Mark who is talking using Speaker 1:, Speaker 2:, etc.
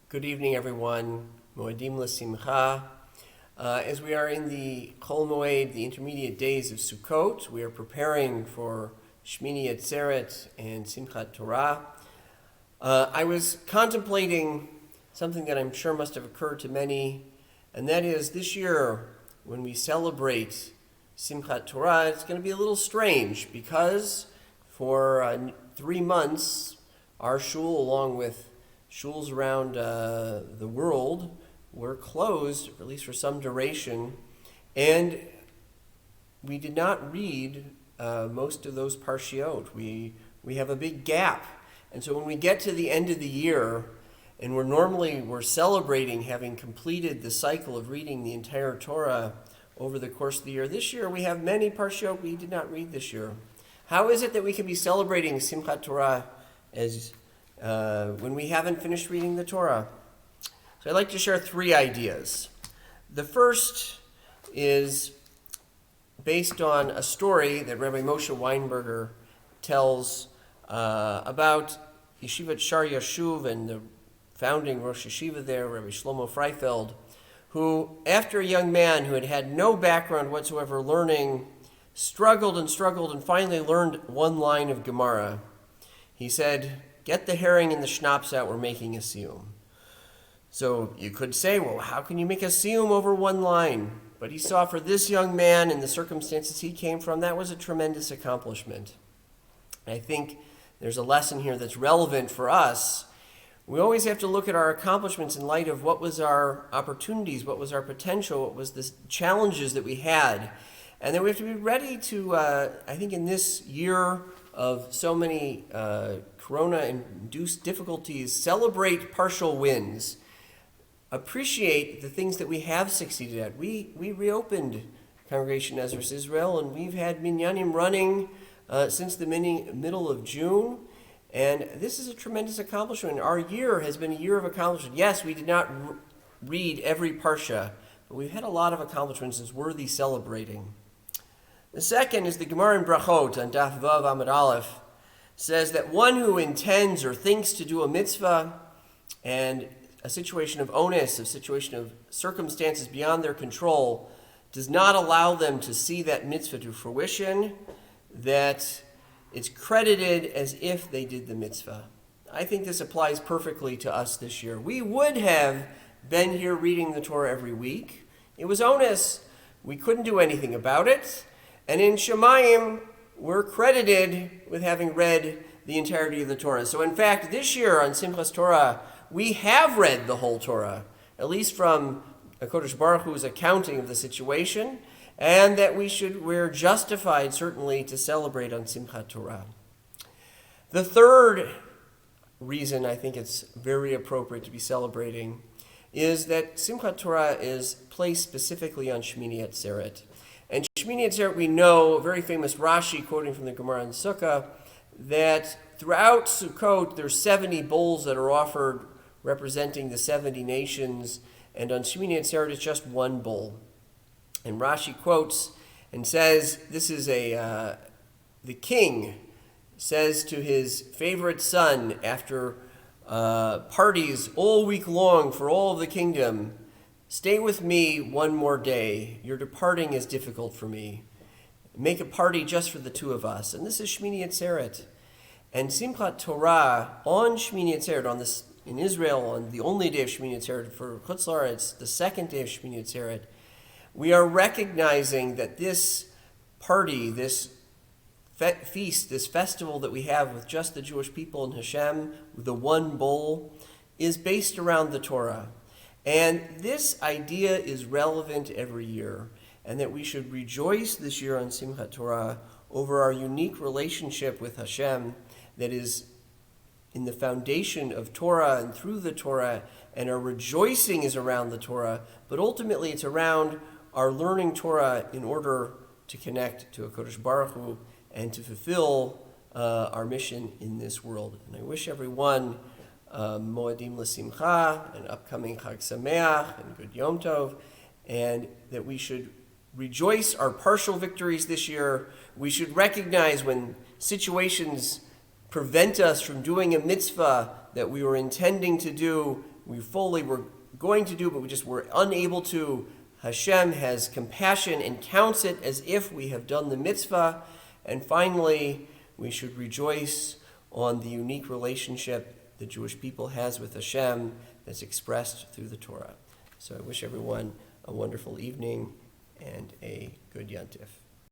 Speaker 1: Good evening, everyone. Moedim l'simcha. As we are in the Chol Moed, the intermediate days of Sukkot, we are preparing for Shmini Atzeret and Simchat Torah. I was contemplating something that I'm sure must have occurred to many, and that is this year, when we celebrate Simchat Torah, it's going to be a little strange because for 3 months, our shul, along with shuls around the world, were closed, at least for some duration, and we did not read most of those parshiot. We have a big gap, and so when we get to the end of the year, and we're celebrating having completed the cycle of reading the entire Torah over the course of the year. This year we have many parshiot we did not read this year. How is it that we can be celebrating Simchat Torah as when we haven't finished reading the Torah? So I'd like to share 3 ideas. The first is based on a story that Rabbi Moshe Weinberger tells about Yeshivat Shar Yashuv and the founding Rosh Yeshiva there, Rabbi Shlomo Freifeld, who, after a young man who had no background whatsoever learning, struggled and finally learned one line of Gemara. He said, "Get the herring and the schnapps out, we're making a siyum." So you could say, well, how can you make a siyum over one line? But he saw for this young man and the circumstances he came from, that was a tremendous accomplishment. And I think there's a lesson here that's relevant for us. We always have to look at our accomplishments in light of what was our opportunities, what was our potential, what was the challenges that we had. And then we have to be ready to, I think in this year of so many corona-induced difficulties, celebrate partial wins. Appreciate the things that we have succeeded at. We reopened Congregation Ezra Israel, and we've had minyanim running since the middle of June. And this is a tremendous accomplishment. Our year has been a year of accomplishment. Yes, we did not read every parsha, but we've had a lot of accomplishments that's worthy celebrating. The second is the Gemara in Brachot on Daf Vav Amud Aleph says that one who intends or thinks to do a mitzvah and a situation of onus, a situation of circumstances beyond their control, does not allow them to see that mitzvah to fruition, that it's credited as if they did the mitzvah. I think this applies perfectly to us this year. We would have been here reading the Torah every week. It was onus. We couldn't do anything about it. And in Shemayim, we're credited with having read the entirety of the Torah. So in fact, this year on Simchas Torah, we have read the whole Torah, at least from HaKadosh Baruch Hu's accounting of the situation, and that we're justified certainly to celebrate on Simchat Torah. The third reason I think it's very appropriate to be celebrating is that Simchat Torah is placed specifically on Shmini Atzeret. And Shmini Atzeret, we know, a very famous Rashi quoting from the Gemara in Sukkah, that throughout Sukkot there's 70 bowls that are offered representing the 70 nations, and on Shmini Atzeret it's just one bowl. And Rashi quotes and says, this is the king says to his favorite son after parties all week long for all of the kingdom, "Stay with me one more day. Your departing is difficult for me. Make a party just for the 2 of us." And this is Shmini Atzeret. And Simchat Torah on Shmini Atzeret, in Israel, on the only day of Shmini Atzeret, for Chutz La'aretz, the second day of Shmini Atzeret, we are recognizing that this party, this feast, this festival that we have with just the Jewish people and Hashem, with the one bowl, is based around the Torah. And this idea is relevant every year, and that we should rejoice this year on Simchat Torah over our unique relationship with Hashem that is in the foundation of Torah and through the Torah, and our rejoicing is around the Torah, but ultimately it's around our learning Torah in order to connect to HaKadosh Baruch Hu and to fulfill our mission in this world. And I wish everyone Moedim l'simcha, an upcoming Chag Sameach, and good Yom Tov, and that we should rejoice our partial victories this year. We should recognize when situations prevent us from doing a mitzvah that we were intending to do, we fully were going to do, but we just were unable to. Hashem has compassion and counts it as if we have done the mitzvah. And finally, we should rejoice on the unique relationship the Jewish people has with Hashem that's expressed through the Torah. So I wish everyone a wonderful evening and a good Yontif.